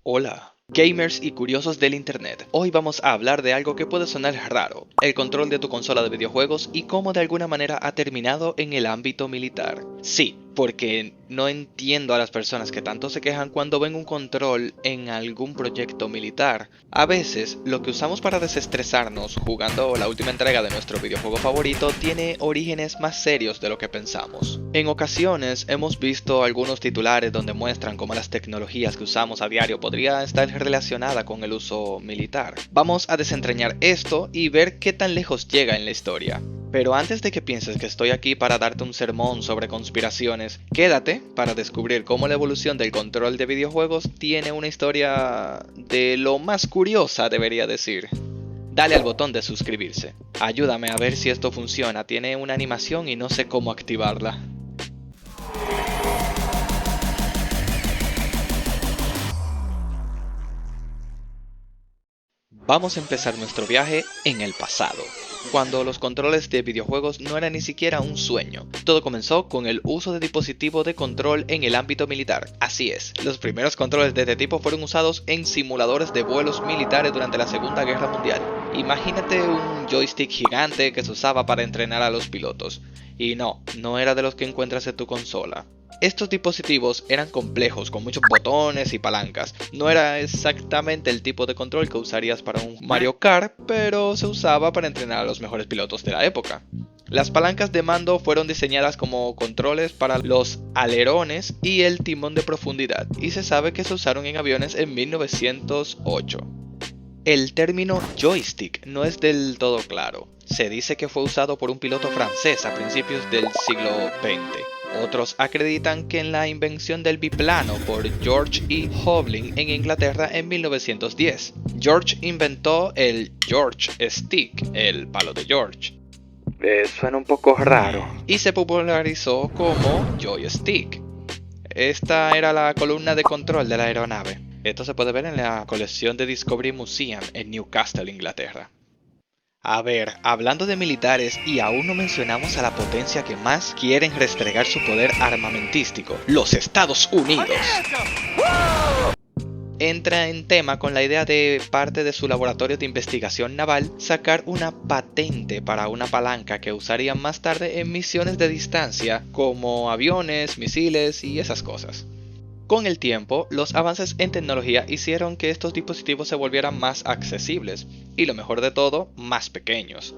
Hola, gamers y curiosos del internet. Hoy vamos a hablar de algo que puede sonar raro, el control de tu consola de videojuegos y cómo de alguna manera ha terminado en el ámbito militar. Sí, porque no entiendo a las personas que tanto se quejan cuando ven un control en algún proyecto militar. A veces, lo que usamos para desestresarnos jugando la última entrega de nuestro videojuego favorito tiene orígenes más serios de lo que pensamos. En ocasiones hemos visto algunos titulares donde muestran cómo las tecnologías que usamos a diario podría estar relacionada con el uso militar. Vamos a desentrañar esto y ver qué tan lejos llega en la historia. Pero antes de que pienses que estoy aquí para darte un sermón sobre conspiraciones, quédate para descubrir cómo la evolución del control de videojuegos tiene una historia de lo más curiosa, debería decir. Dale al botón de suscribirse. Ayúdame a ver si esto funciona, tiene una animación y no sé cómo activarla. Vamos a empezar nuestro viaje en el pasado, cuando los controles de videojuegos no eran ni siquiera un sueño. Todo comenzó con el uso de dispositivos de control en el ámbito militar. Así es, los primeros controles de este tipo fueron usados en simuladores de vuelos militares durante la Segunda Guerra Mundial. Imagínate un joystick gigante que se usaba para entrenar a los pilotos. Y no era de los que encuentras en tu consola. Estos dispositivos eran complejos, con muchos botones y palancas. No era exactamente el tipo de control que usarías para un Mario Kart, pero se usaba para entrenar a los mejores pilotos de la época. Las palancas de mando fueron diseñadas como controles para los alerones y el timón de profundidad, y se sabe que se usaron en aviones en 1908. El término joystick no es del todo claro. Se dice que fue usado por un piloto francés a principios del siglo XX. Otros acreditan que en la invención del biplano por George E. Hovling en Inglaterra en 1910. George inventó el George Stick, el palo de George. Suena un poco raro. Y se popularizó como joystick. Esta era la columna de control de la aeronave. Esto se puede ver en la colección de Discovery Museum en Newcastle, Inglaterra. A ver, hablando de militares y aún no mencionamos a la potencia que más quieren restregar su poder armamentístico, los Estados Unidos. Entra en tema con la idea de parte de su laboratorio de investigación naval sacar una patente para una palanca que usarían más tarde en misiones de distancia como aviones, misiles y esas cosas. Con el tiempo, los avances en tecnología hicieron que estos dispositivos se volvieran más accesibles y, lo mejor de todo, más pequeños.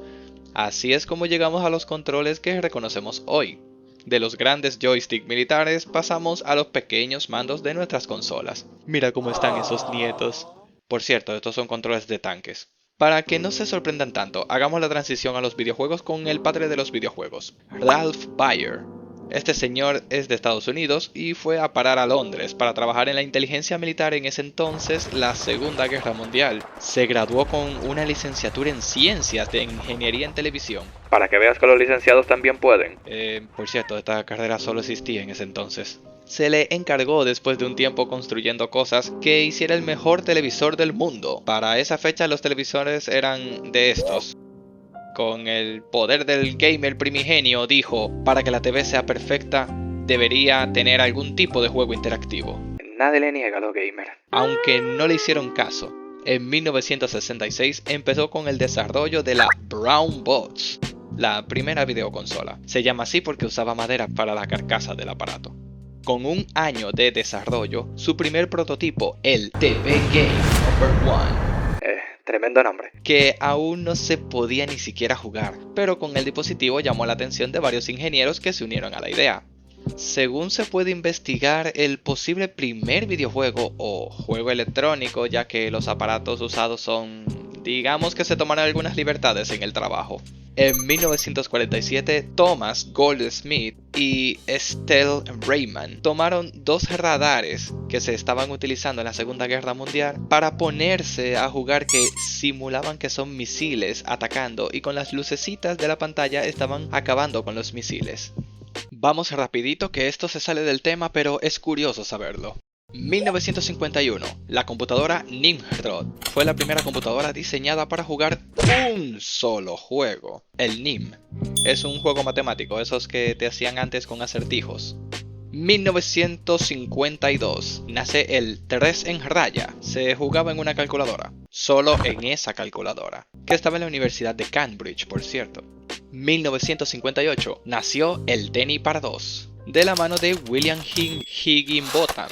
Así es como llegamos a los controles que reconocemos hoy. De los grandes joysticks militares pasamos a los pequeños mandos de nuestras consolas. Mira cómo están esos nietos. Por cierto, estos son controles de tanques. Para que no se sorprendan tanto, hagamos la transición a los videojuegos con el padre de los videojuegos, Ralph Baer. Este señor es de Estados Unidos y fue a parar a Londres para trabajar en la inteligencia militar en ese entonces, la Segunda Guerra Mundial. Se graduó con una licenciatura en Ciencias de Ingeniería en Televisión. Para que veas que los licenciados también pueden. Por cierto, esta carrera solo existía en ese entonces. Se le encargó después de un tiempo construyendo cosas que hiciera el mejor televisor del mundo. Para esa fecha los televisores eran de estos. Con el poder del gamer primigenio dijo, para que la TV sea perfecta, debería tener algún tipo de juego interactivo. Nadie le niega a los gamers. Aunque no le hicieron caso, en 1966 empezó con el desarrollo de la Brown Box, la primera videoconsola. Se llama así porque usaba madera para la carcasa del aparato. Con un año de desarrollo, su primer prototipo, el TV Game No. 1, tremendo nombre, que aún no se podía ni siquiera jugar, pero con el dispositivo llamó la atención de varios ingenieros que se unieron a la idea. Según se puede investigar, el posible primer videojuego o juego electrónico, ya que los aparatos usados son, digamos que se tomaron algunas libertades en el trabajo. En 1947, Thomas Goldsmith y Estelle Rayman tomaron dos radares que se estaban utilizando en la Segunda Guerra Mundial para ponerse a jugar que simulaban que son misiles atacando y con las lucecitas de la pantalla estaban acabando con los misiles. Vamos rapidito que esto se sale del tema, pero es curioso saberlo. 1951, la computadora Nimrod fue la primera computadora diseñada para jugar un solo juego. El NIM es un juego matemático, esos que te hacían antes con acertijos. 1952. Nace el 3 en raya. Se jugaba en una calculadora. Solo en esa calculadora. Que estaba en la Universidad de Cambridge, por cierto. 1958. Nació el tenis para dos. De la mano de William Higginbotham.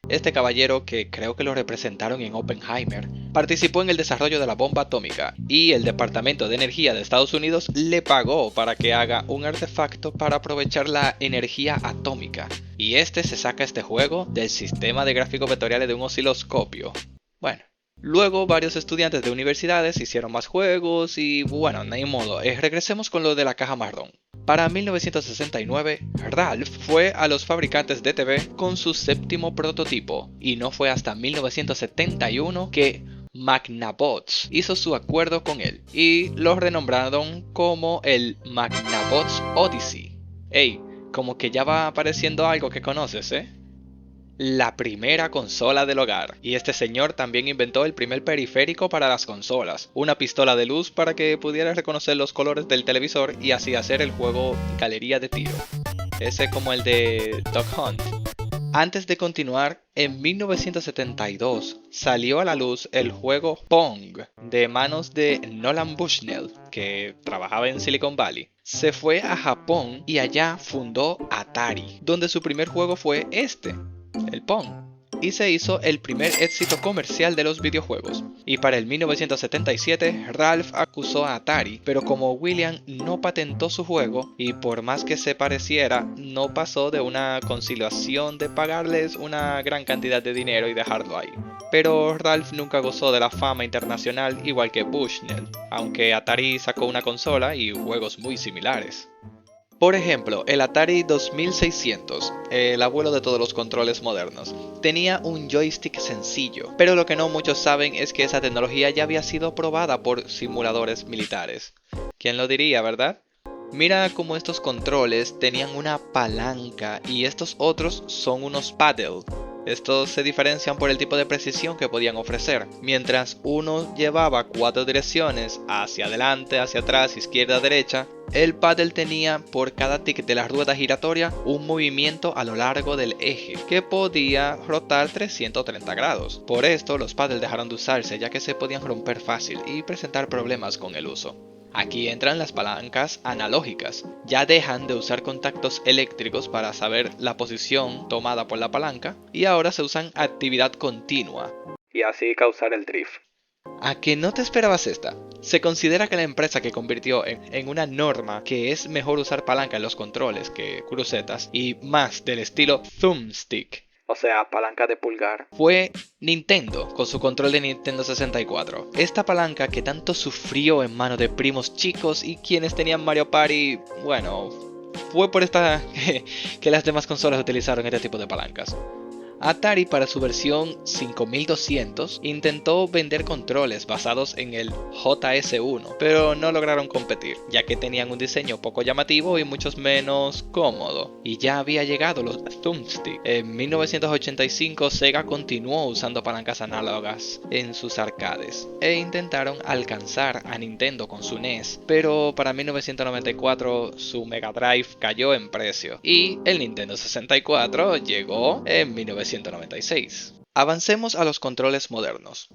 Este caballero, que creo que lo representaron en Oppenheimer, participó en el desarrollo de la bomba atómica y el Departamento de Energía de Estados Unidos le pagó para que haga un artefacto para aprovechar la energía atómica. Y se saca este juego del sistema de gráficos vectoriales de un osciloscopio. Bueno. Luego varios estudiantes de universidades hicieron más juegos y bueno, no hay modo, regresemos con lo de la caja marrón. Para 1969, Ralph fue a los fabricantes de TV con su séptimo prototipo y no fue hasta 1971 que Magnavox hizo su acuerdo con él y lo renombraron como el Magnavox Odyssey. Ey, como que ya va apareciendo algo que conoces, ¿eh? La primera consola del hogar. Y este señor también inventó el primer periférico para las consolas, una pistola de luz para que pudiera reconocer los colores del televisor y así hacer el juego Galería de Tiro. Ese como el de Duck Hunt. Antes de continuar, en 1972 salió a la luz el juego Pong de manos de Nolan Bushnell, que trabajaba en Silicon Valley. Se fue a Japón y allá fundó Atari, donde su primer juego fue el Pong, y se hizo el primer éxito comercial de los videojuegos. Y para el 1977, Ralph acusó a Atari, pero como William no patentó su juego, y por más que se pareciera, no pasó de una conciliación de pagarles una gran cantidad de dinero y dejarlo ahí. Pero Ralph nunca gozó de la fama internacional igual que Bushnell, aunque Atari sacó una consola y juegos muy similares. Por ejemplo, el Atari 2600, el abuelo de todos los controles modernos, tenía un joystick sencillo, pero lo que no muchos saben es que esa tecnología ya había sido probada por simuladores militares. ¿Quién lo diría, verdad? Mira cómo estos controles tenían una palanca y estos otros son unos paddle. Estos se diferencian por el tipo de precisión que podían ofrecer. Mientras uno llevaba 4 direcciones, hacia adelante, hacia atrás, izquierda, derecha, el paddle tenía por cada tic de la rueda giratoria un movimiento a lo largo del eje que podía rotar 330 grados. Por esto los paddles dejaron de usarse ya que se podían romper fácil y presentar problemas con el uso. Aquí entran las palancas analógicas. Ya dejan de usar contactos eléctricos para saber la posición tomada por la palanca y ahora se usan actividad continua y así causar el drift. ¿A que no te esperabas esta? Se considera que la empresa que convirtió en una norma que es mejor usar palanca en los controles que crucetas y más del estilo thumbstick, o sea, palanca de pulgar, fue Nintendo con su control de Nintendo 64. Esta palanca que tanto sufrió en manos de primos chicos y quienes tenían Mario Party, bueno, fue por esta que las demás consolas utilizaron este tipo de palancas. Atari para su versión 5200 intentó vender controles basados en el JS1, pero no lograron competir, ya que tenían un diseño poco llamativo y mucho menos cómodo, y ya había llegado los thumbstick. En 1985 Sega continuó usando palancas análogas en sus arcades, e intentaron alcanzar a Nintendo con su NES, pero para 1994 su Mega Drive cayó en precio, y el Nintendo 64 llegó en 1996. Avancemos a los controles modernos.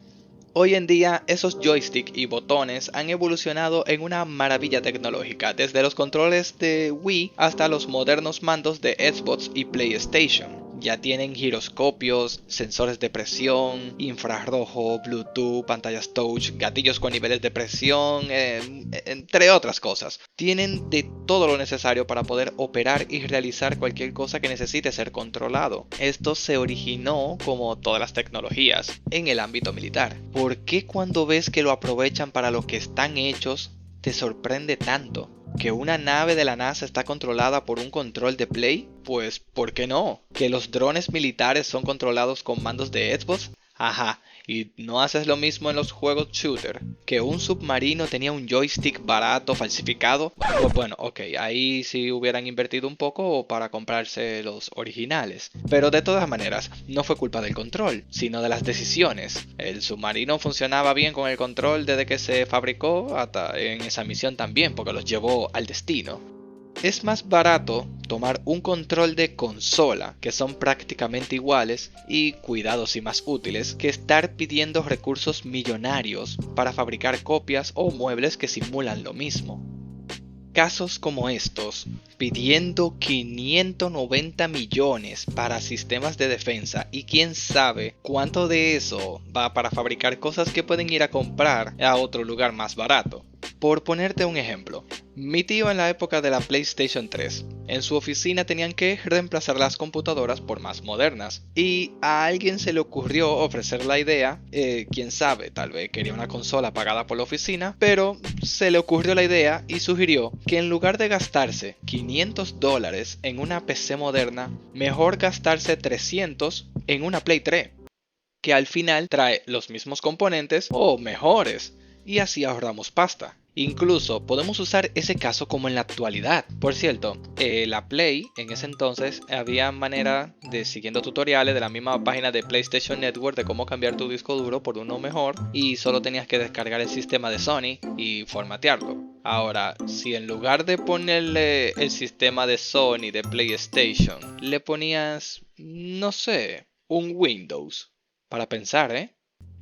Hoy en día esos joysticks y botones han evolucionado en una maravilla tecnológica, desde los controles de Wii hasta los modernos mandos de Xbox y PlayStation. Ya tienen giroscopios, sensores de presión, infrarrojo, Bluetooth, pantallas touch, gatillos con niveles de presión, entre otras cosas. Tienen de todo lo necesario para poder operar y realizar cualquier cosa que necesite ser controlado. Esto se originó, como todas las tecnologías, en el ámbito militar. ¿Por qué cuando ves que lo aprovechan para lo que están hechos, te sorprende tanto? ¿Que una nave de la NASA está controlada por un control de Play? Pues, ¿por qué no? ¿Que los drones militares son controlados con mandos de Xbox? Ajá, ¿y no haces lo mismo en los juegos shooter? ¿Que un submarino tenía un joystick barato falsificado? Pues bueno, ok, ahí sí hubieran invertido un poco para comprarse los originales. Pero de todas maneras, no fue culpa del control, sino de las decisiones. El submarino funcionaba bien con el control desde que se fabricó hasta en esa misión también, porque los llevó al destino. Es más barato tomar un control de consola, que son prácticamente iguales y cuidados y más útiles, que estar pidiendo recursos millonarios para fabricar copias o muebles que simulan lo mismo. Casos como estos, pidiendo 590 millones para sistemas de defensa y quién sabe cuánto de eso va para fabricar cosas que pueden ir a comprar a otro lugar más barato. Por ponerte un ejemplo, mi tío en la época de la PlayStation 3, en su oficina tenían que reemplazar las computadoras por más modernas y a alguien se le ocurrió ofrecer la idea, quién sabe, tal vez quería una consola pagada por la oficina, pero se le ocurrió la idea y sugirió que en lugar de gastarse $500 en una PC moderna, mejor gastarse 300 en una Play 3, que al final trae los mismos componentes o mejores, y así ahorramos pasta. Incluso podemos usar ese caso como en la actualidad. Por cierto, la Play en ese entonces había manera de, siguiendo tutoriales de la misma página de PlayStation Network, de cómo cambiar tu disco duro por uno mejor, y solo tenías que descargar el sistema de Sony y formatearlo. Ahora, si en lugar de ponerle el sistema de Sony de PlayStation, le ponías, no sé, un Windows, para pensar,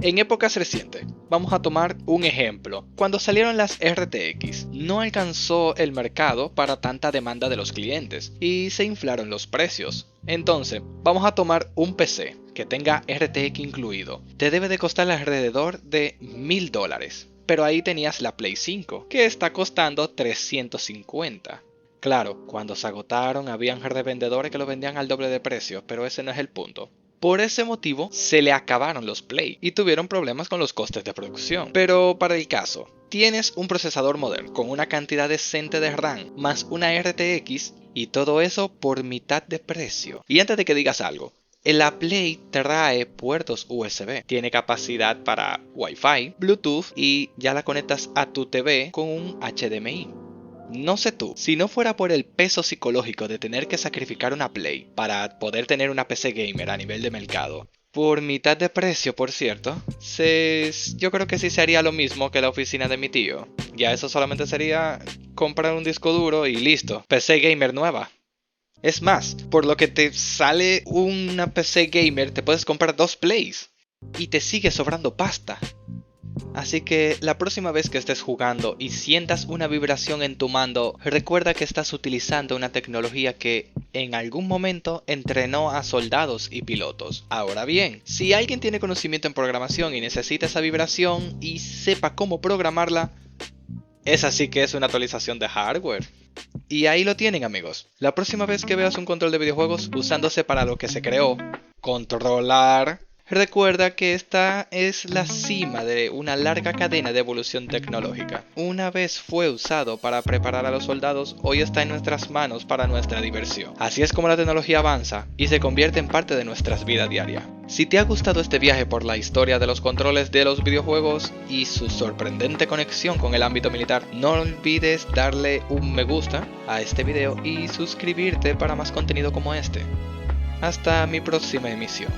En épocas recientes, vamos a tomar un ejemplo. Cuando salieron las RTX, no alcanzó el mercado para tanta demanda de los clientes y se inflaron los precios. Entonces, vamos a tomar un PC que tenga RTX incluido. Te debe de costar alrededor de $1000. Pero ahí tenías la Play 5, que está costando 350. Claro, cuando se agotaron habían revendedores que lo vendían al doble de precio, pero ese no es el punto. Por ese motivo, se le acabaron los Play y tuvieron problemas con los costes de producción. Pero para el caso, tienes un procesador moderno con una cantidad decente de RAM más una RTX y todo eso por mitad de precio. Y antes de que digas algo, la Play trae puertos USB, tiene capacidad para Wi-Fi, Bluetooth y ya la conectas a tu TV con un HDMI. No sé tú, si no fuera por el peso psicológico de tener que sacrificar una Play para poder tener una PC gamer a nivel de mercado, por mitad de precio por cierto, yo creo que sí se haría lo mismo que la oficina de mi tío. Ya eso solamente sería comprar un disco duro y listo, PC gamer nueva. Es más, por lo que te sale una PC gamer te puedes comprar 2 Plays y te sigue sobrando pasta. Así que la próxima vez que estés jugando y sientas una vibración en tu mando, recuerda que estás utilizando una tecnología que en algún momento entrenó a soldados y pilotos. Ahora bien, si alguien tiene conocimiento en programación y necesita esa vibración y sepa cómo programarla, esa sí que es una actualización de hardware. Y ahí lo tienen, amigos. La próxima vez que veas un control de videojuegos usándose para lo que se creó, controlar, recuerda que esta es la cima de una larga cadena de evolución tecnológica. Una vez fue usado para preparar a los soldados, hoy está en nuestras manos para nuestra diversión. Así es como la tecnología avanza y se convierte en parte de nuestras vidas diarias. Si te ha gustado este viaje por la historia de los controles de los videojuegos y su sorprendente conexión con el ámbito militar, no olvides darle un me gusta a este video y suscribirte para más contenido como este. Hasta mi próxima emisión.